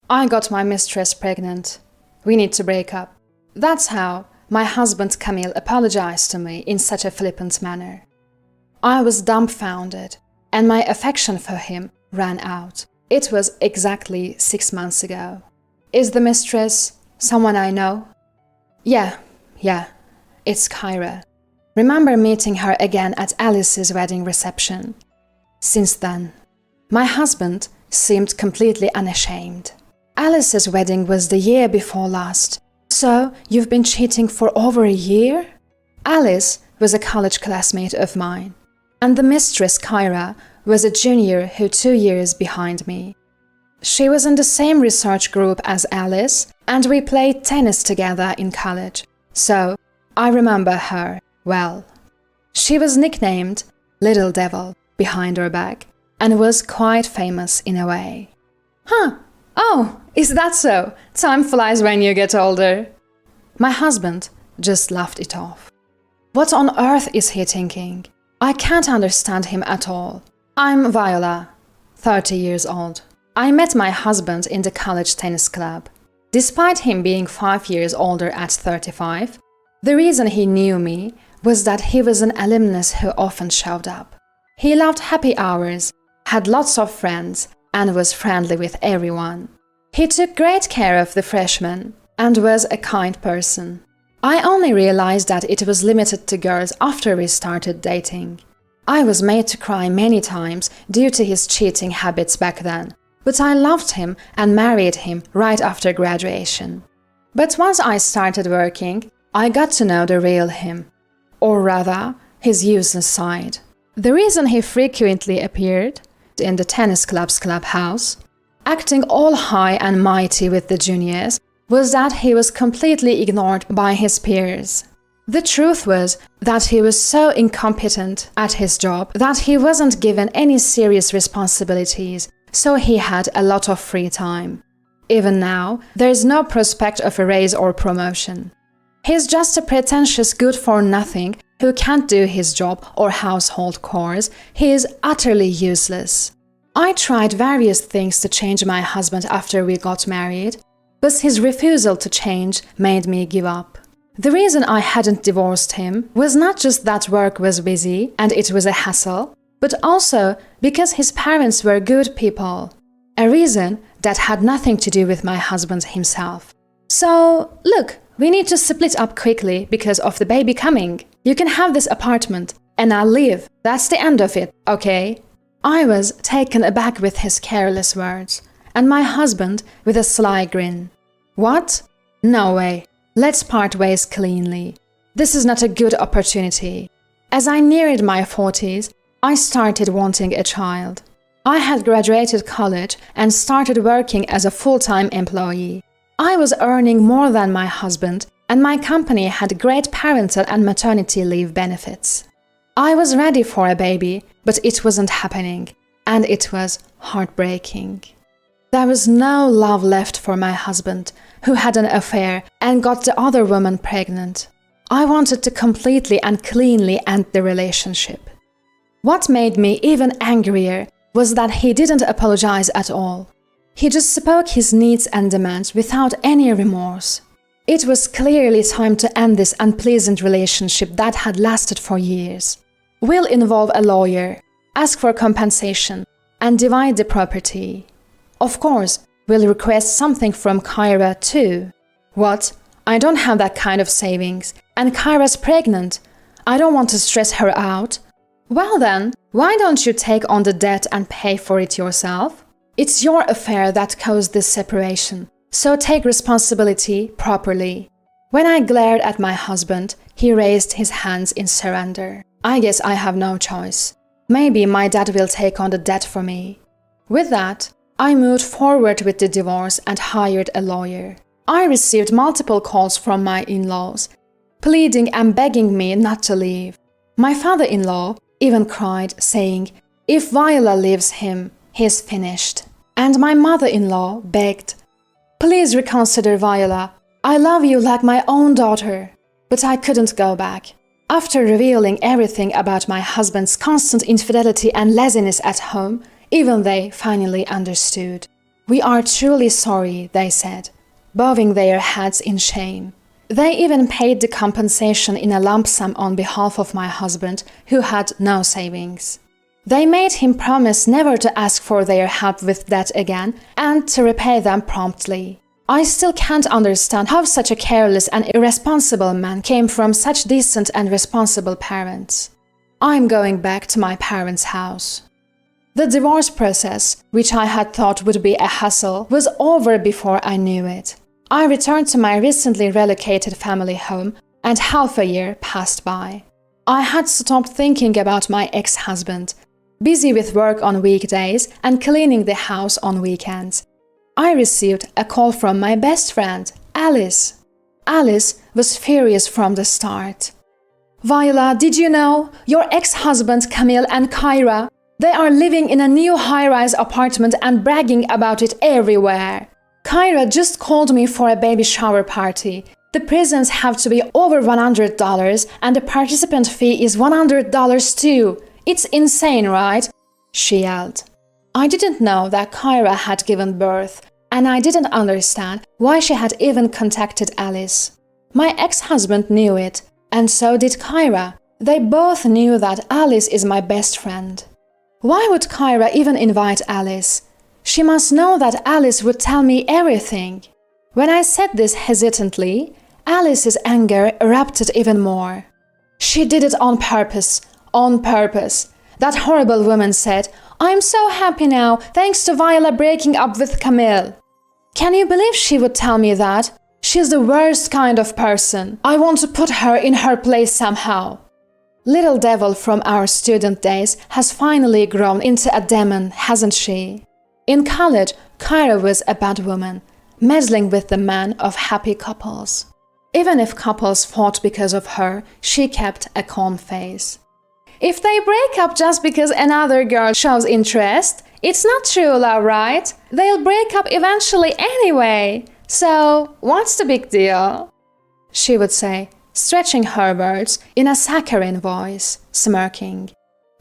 I got my mistress pregnant. We need to break up. That's how my husband Camille apologized to me in such a flippant manner. I was dumbfounded, and my affection for him ran out. It was exactly 6 months ago. Is the mistress someone I know? Yeah, it's Kyra. Remember meeting her again at Alice's wedding reception. Since then, my husband seemed completely unashamed. Alice's wedding was the year before last. So, you've been cheating for over a year? Alice was a college classmate of mine, and the mistress, Kyra, was a junior who 2 years behind me. She was in the same research group as Alice, and we played tennis together in college, so I remember her well. She was nicknamed Little Devil behind her back, and was quite famous in a way. Huh. Oh, is that so? Time flies when you get older. My husband just laughed it off. What on earth is he thinking? I can't understand him at all. I'm Viola, 30 years old. I met my husband in the college tennis club. Despite him being 5 years older at 35, the reason he knew me was that he was an alumnus who often showed up. He loved happy hours, had lots of friends, and was friendly with everyone. He took great care of the freshmen and was a kind person. I only realized that it was limited to girls after we started dating. I was made to cry many times due to his cheating habits back then, but I loved him and married him right after graduation. But once I started working, I got to know the real him, or rather, his useless side. The reason he frequently appeared in the tennis club's clubhouse, acting all high and mighty with the juniors, was that he was completely ignored by his peers. The truth was that he was so incompetent at his job that he wasn't given any serious responsibilities, so he had a lot of free time. Even now, there is no prospect of a raise or promotion. He's just a pretentious good-for-nothing who can't do his job or household chores. He is utterly useless. I tried various things to change my husband after we got married, but his refusal to change made me give up. The reason I hadn't divorced him was not just that work was busy and it was a hassle, but also because his parents were good people, a reason that had nothing to do with my husband himself. So, look, we need to split up quickly because of the baby coming. You can have this apartment, and I'll leave. That's the end of it, okay? I was taken aback with his careless words, and my husband with a sly grin. What? No way. Let's part ways cleanly. This is not a good opportunity. As I neared my 40s, I started wanting a child. I had graduated college and started working as a full-time employee. I was earning more than my husband, and my company had great parental and maternity leave benefits. I was ready for a baby, but it wasn't happening, and it was heartbreaking. There was no love left for my husband, who had an affair and got the other woman pregnant. I wanted to completely and cleanly end the relationship. What made me even angrier was that he didn't apologize at all. He just spoke his needs and demands without any remorse. It was clearly time to end this unpleasant relationship that had lasted for years. We'll involve a lawyer, ask for compensation, and divide the property. Of course, we'll request something from Kyra too. What? I don't have that kind of savings, and Kyra's pregnant. I don't want to stress her out. Well then, why don't you take on the debt and pay for it yourself? It's your affair that caused this separation, so take responsibility properly. When I glared at my husband, he raised his hands in surrender. I guess I have no choice. Maybe my dad will take on the debt for me. With that, I moved forward with the divorce and hired a lawyer. I received multiple calls from my in-laws, pleading and begging me not to leave. My father-in-law even cried, saying, "If Viola leaves him, he's finished." And my mother-in-law begged, "Please reconsider, Viola. I love you like my own daughter." But I couldn't go back. After revealing everything about my husband's constant infidelity and laziness at home, even they finally understood. "We are truly sorry," they said, bowing their heads in shame. They even paid the compensation in a lump sum on behalf of my husband, who had no savings. They made him promise never to ask for their help with that again and to repay them promptly. I still can't understand how such a careless and irresponsible man came from such decent and responsible parents. I'm going back to my parents' house. The divorce process, which I had thought would be a hassle, was over before I knew it. I returned to my recently relocated family home, and half a year passed by. I had stopped thinking about my ex-husband, busy with work on weekdays and cleaning the house on weekends. I received a call from my best friend, Alice. Alice was furious from the start. "Viola, did you know? Your ex-husband Camille and Kyra, they are living in a new high-rise apartment and bragging about it everywhere. Kyra just called me for a baby shower party. The presents have to be over $100 and the participant fee is $100 too. It's insane, right?" she yelled. I didn't know that Kyra had given birth, and I didn't understand why she had even contacted Alice. My ex-husband knew it, and so did Kyra. They both knew that Alice is my best friend. Why would Kyra even invite Alice? She must know that Alice would tell me everything. When I said this hesitantly, Alice's anger erupted even more. "She did it on purpose. On purpose. That horrible woman said, 'I'm so happy now, thanks to Viola breaking up with Camille.' Can you believe she would tell me that? She's the worst kind of person. I want to put her in her place somehow." Little devil from our student days has finally grown into a demon, hasn't she? In college, Kyra was a bad woman, meddling with the men of happy couples. Even if couples fought because of her, she kept a calm face. "If they break up just because another girl shows interest, it's not true love, right? They'll break up eventually anyway. So, what's the big deal?" she would say, stretching her words in a saccharine voice, smirking.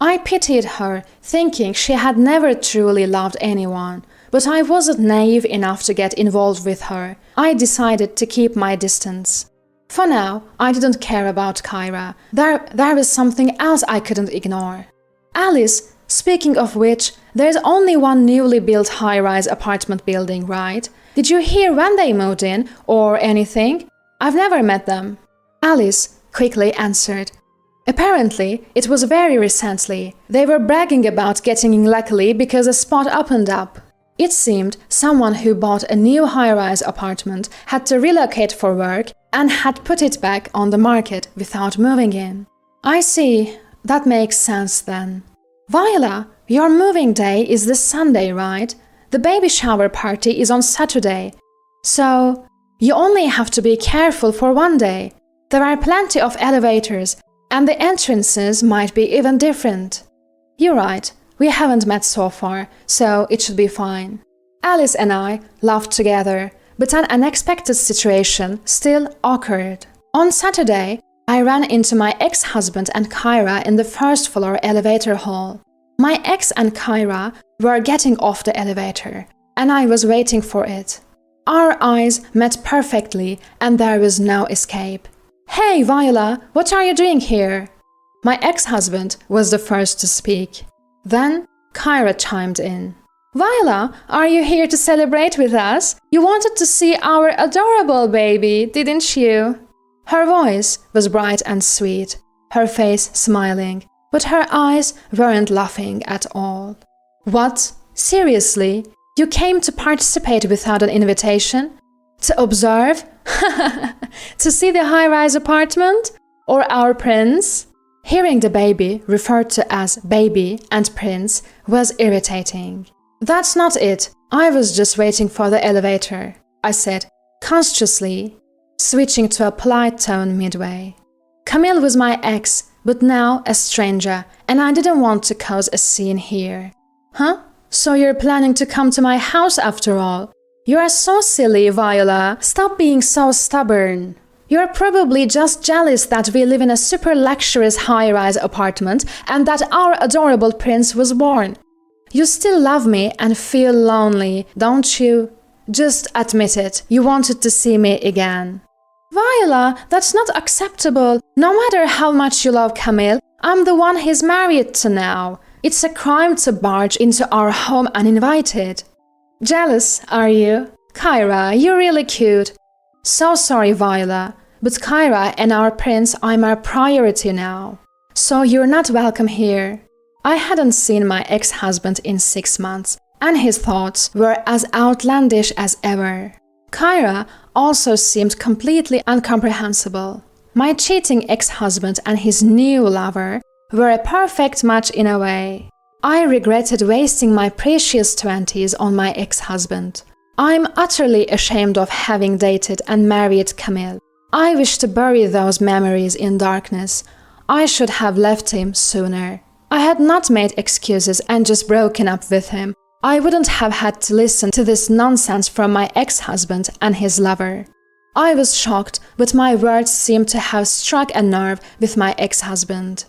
I pitied her, thinking she had never truly loved anyone, but I wasn't naive enough to get involved with her. I decided to keep my distance. For now, I didn't care about Kyra. There was something else I couldn't ignore. Alice, speaking of which, there's only one newly built high-rise apartment building, right? Did you hear when they moved in, or anything? I've never met them. Alice quickly answered. Apparently, it was very recently. They were bragging about getting in luckily because a spot opened up. It seemed someone who bought a new high-rise apartment had to relocate for work and had put it back on the market without moving in. I see. That makes sense then. Viola, your moving day is this Sunday, right? The baby shower party is on Saturday. So, you only have to be careful for one day. There are plenty of elevators, and the entrances might be even different. You're right, we haven't met so far, so it should be fine. Alice and I laughed together, but an unexpected situation still occurred. On Saturday, I ran into my ex-husband and Kyra in the first-floor elevator hall. My ex and Kyra were getting off the elevator, and I was waiting for it. Our eyes met perfectly, and there was no escape. "Hey, Viola, what are you doing here?" My ex-husband was the first to speak. Then Kyra chimed in. "Viola, are you here to celebrate with us? You wanted to see our adorable baby, didn't you?" Her voice was bright and sweet, her face smiling, but her eyes weren't laughing at all. "What? Seriously? You came to participate without an invitation? To observe? To see the high-rise apartment? Or our prince?" Hearing the baby referred to as baby and prince was irritating. "That's not it. I was just waiting for the elevator," I said, consciously, switching to a polite tone midway. Camille was my ex, but now a stranger, and I didn't want to cause a scene here. "Huh? So you're planning to come to my house after all? You are so silly, Viola. Stop being so stubborn. You're probably just jealous that we live in a super luxurious high-rise apartment and that our adorable prince was born. You still love me and feel lonely, don't you? Just admit it, you wanted to see me again. Viola, that's not acceptable. No matter how much you love Camille, I'm the one he's married to now. It's a crime to barge into our home uninvited. Jealous, are you? Kyra, you're really cute. So sorry, Viola, but Kyra and our prince are my priority now. So you're not welcome here. I hadn't seen my ex-husband in 6 months, and his thoughts were as outlandish as ever. Kyra also seemed completely incomprehensible. My cheating ex-husband and his new lover were a perfect match in a way. I regretted wasting my precious 20s on my ex-husband. I'm utterly ashamed of having dated and married Camille. I wish to bury those memories in darkness. I should have left him sooner. I had not made excuses and just broken up with him. I wouldn't have had to listen to this nonsense from my ex-husband and his lover. I was shocked, but my words seemed to have struck a nerve with my ex-husband.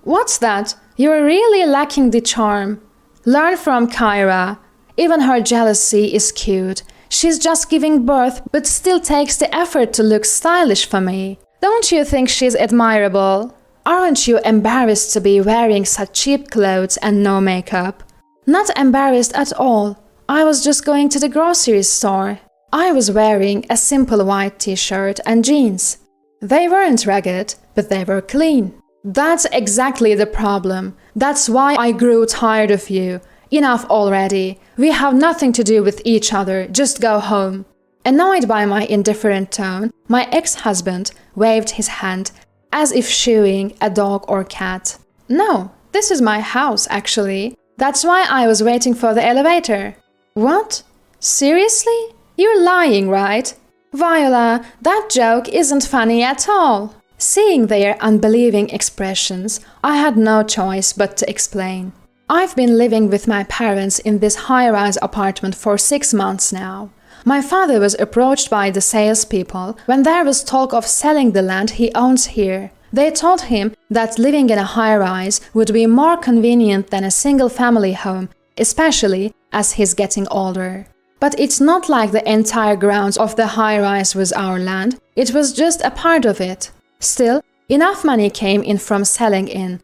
What's that? You're really lacking the charm. Learn from Kyra. Even her jealousy is cute. She's just giving birth, but still takes the effort to look stylish for me. Don't you think she's admirable? Aren't you embarrassed to be wearing such cheap clothes and no makeup? Not embarrassed at all. I was just going to the grocery store. I was wearing a simple white t-shirt and jeans. They weren't ragged, but they were clean. That's exactly the problem. That's why I grew tired of you. Enough already. We have nothing to do with each other. Just go home. Annoyed by my indifferent tone, my ex-husband waved his hand as if shooing a dog or cat. No, this is my house, actually. That's why I was waiting for the elevator. What? Seriously? You're lying, right? Viola, that joke isn't funny at all. Seeing their unbelieving expressions, I had no choice but to explain. I've been living with my parents in this high-rise apartment for 6 months now. My father was approached by the salespeople when there was talk of selling the land he owns here. They told him that living in a high-rise would be more convenient than a single-family home, especially as he's getting older. But it's not like the entire grounds of the high-rise was our land, it was just a part of it. Still, enough money came in from selling in.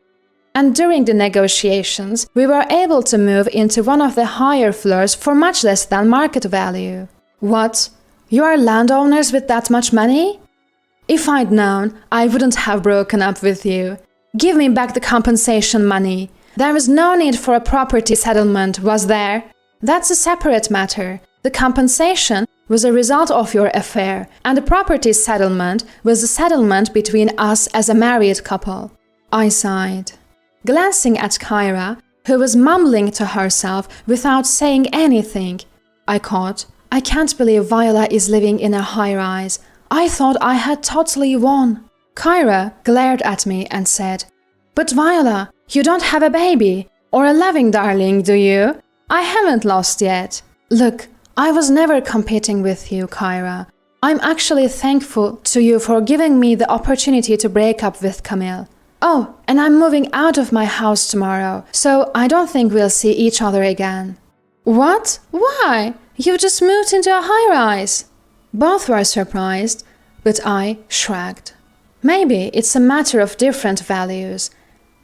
And during the negotiations, we were able to move into one of the higher floors for much less than market value. What? You are landowners with that much money? If I'd known, I wouldn't have broken up with you. Give me back the compensation money. There was no need for a property settlement, was there? That's a separate matter. The compensation was a result of your affair, and the property settlement was a settlement between us as a married couple. I sighed. Glancing at Kyra, who was mumbling to herself without saying anything, I caught, I can't believe Viola is living in a high-rise. I thought I had totally won. Kyra glared at me and said, But Viola, you don't have a baby or a loving darling, do you? I haven't lost yet. Look, I was never competing with you, Kyra. I'm actually thankful to you for giving me the opportunity to break up with Camille. Oh, and I'm moving out of my house tomorrow, so I don't think we'll see each other again. What? Why? You just moved into a high-rise. Both were surprised, but I shrugged. Maybe it's a matter of different values.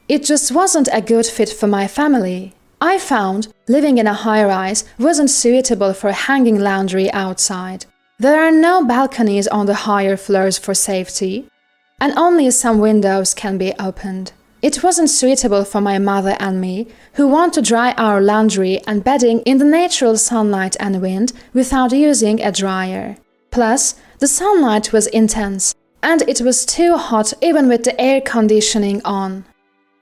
It just wasn't a good fit for my family. I found living in a high-rise wasn't suitable for hanging laundry outside. There are no balconies on the higher floors for safety, and only some windows can be opened. It wasn't suitable for my mother and me, who want to dry our laundry and bedding in the natural sunlight and wind without using a dryer. Plus, the sunlight was intense, and it was too hot even with the air conditioning on.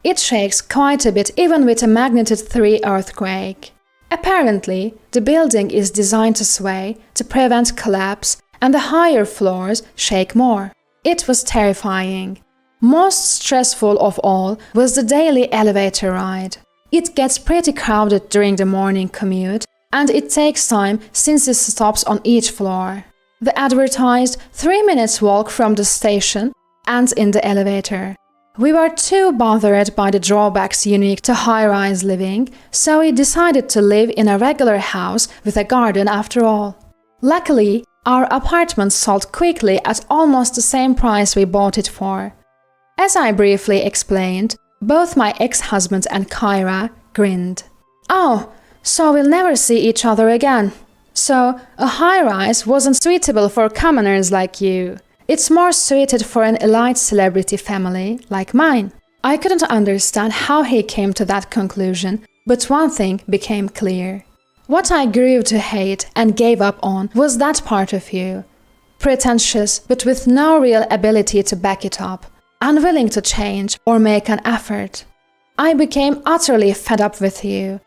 It shakes quite a bit even with a magnitude 3 earthquake. Apparently, the building is designed to sway to prevent collapse, and the higher floors shake more. It was terrifying. Most stressful of all was the daily elevator ride. It gets pretty crowded during the morning commute, and it takes time since it stops on each floor. The advertised 3 minutes walk from the station ends in the elevator. We were too bothered by the drawbacks unique to high-rise living, so we decided to live in a regular house with a garden after all. Luckily, our apartment sold quickly at almost the same price we bought it for. As I briefly explained, both my ex-husband and Kyra grinned. "Oh, so we'll never see each other again. So, a high-rise wasn't suitable for commoners like you. It's more suited for an elite celebrity family like mine." I couldn't understand how he came to that conclusion, but one thing became clear. What I grew to hate and gave up on was that part of you. Pretentious, but with no real ability to back it up. Unwilling to change or make an effort. I became utterly fed up with you.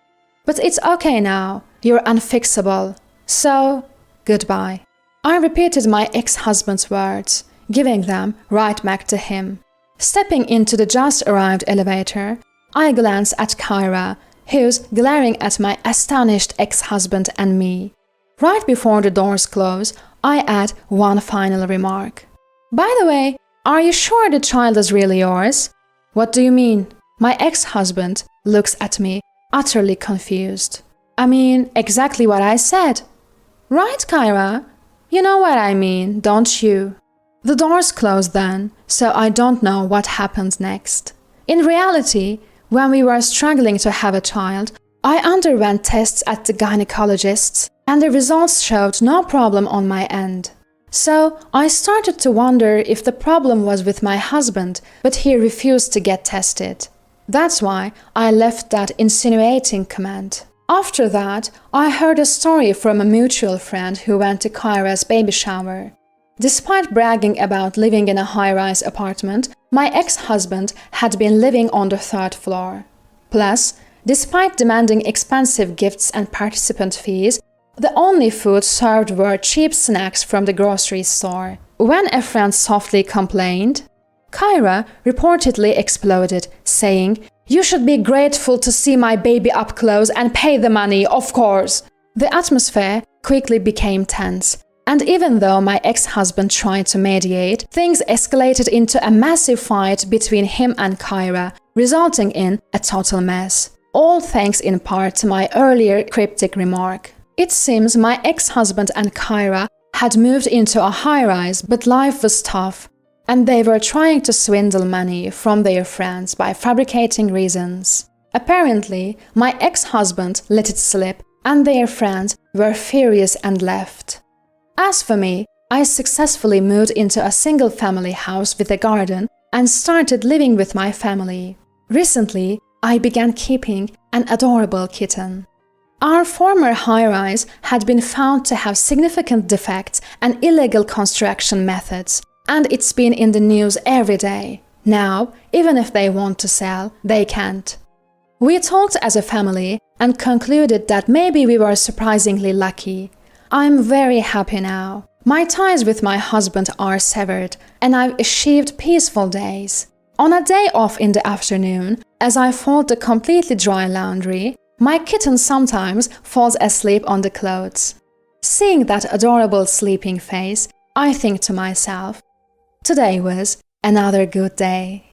But it's okay now. You're unfixable. So, goodbye. I repeated my ex-husband's words, giving them right back to him. Stepping into the just-arrived elevator, I glanced at Kyra, who's glaring at my astonished ex-husband and me. Right before the doors close, I add one final remark. "By the way, are you sure the child is really yours?" "What do you mean?" My ex-husband looks at me, utterly confused. "I mean exactly what I said." "Right, Kyra? You know what I mean, don't you?" The doors closed then, so I don't know what happened next. In reality, when we were struggling to have a child, I underwent tests at the gynecologist's, and the results showed no problem on my end. So I started to wonder if the problem was with my husband, but he refused to get tested. That's why I left that insinuating comment. After that, I heard a story from a mutual friend who went to Kyra's baby shower. Despite bragging about living in a high-rise apartment, my ex-husband had been living on the 3rd floor. Plus, despite demanding expensive gifts and participant fees, the only food served were cheap snacks from the grocery store. When a friend softly complained, Kyra reportedly exploded, saying, "You should be grateful to see my baby up close and pay the money, of course." The atmosphere quickly became tense, and even though my ex-husband tried to mediate, things escalated into a massive fight between him and Kyra, resulting in a total mess. All thanks in part to my earlier cryptic remark. It seems my ex-husband and Kyra had moved into a high-rise, but life was tough, and they were trying to swindle money from their friends by fabricating reasons. Apparently, my ex-husband let it slip, and their friends were furious and left. As for me, I successfully moved into a single-family house with a garden and started living with my family. Recently, I began keeping an adorable kitten. Our former high-rise had been found to have significant defects and illegal construction methods, and it's been in the news every day. Now, even if they want to sell, they can't. We talked as a family and concluded that maybe we were surprisingly lucky. I'm very happy now. My ties with my husband are severed, and I've achieved peaceful days. On a day off in the afternoon, as I fold the completely dry laundry, my kitten sometimes falls asleep on the clothes. Seeing that adorable sleeping face, I think to myself, today was another good day.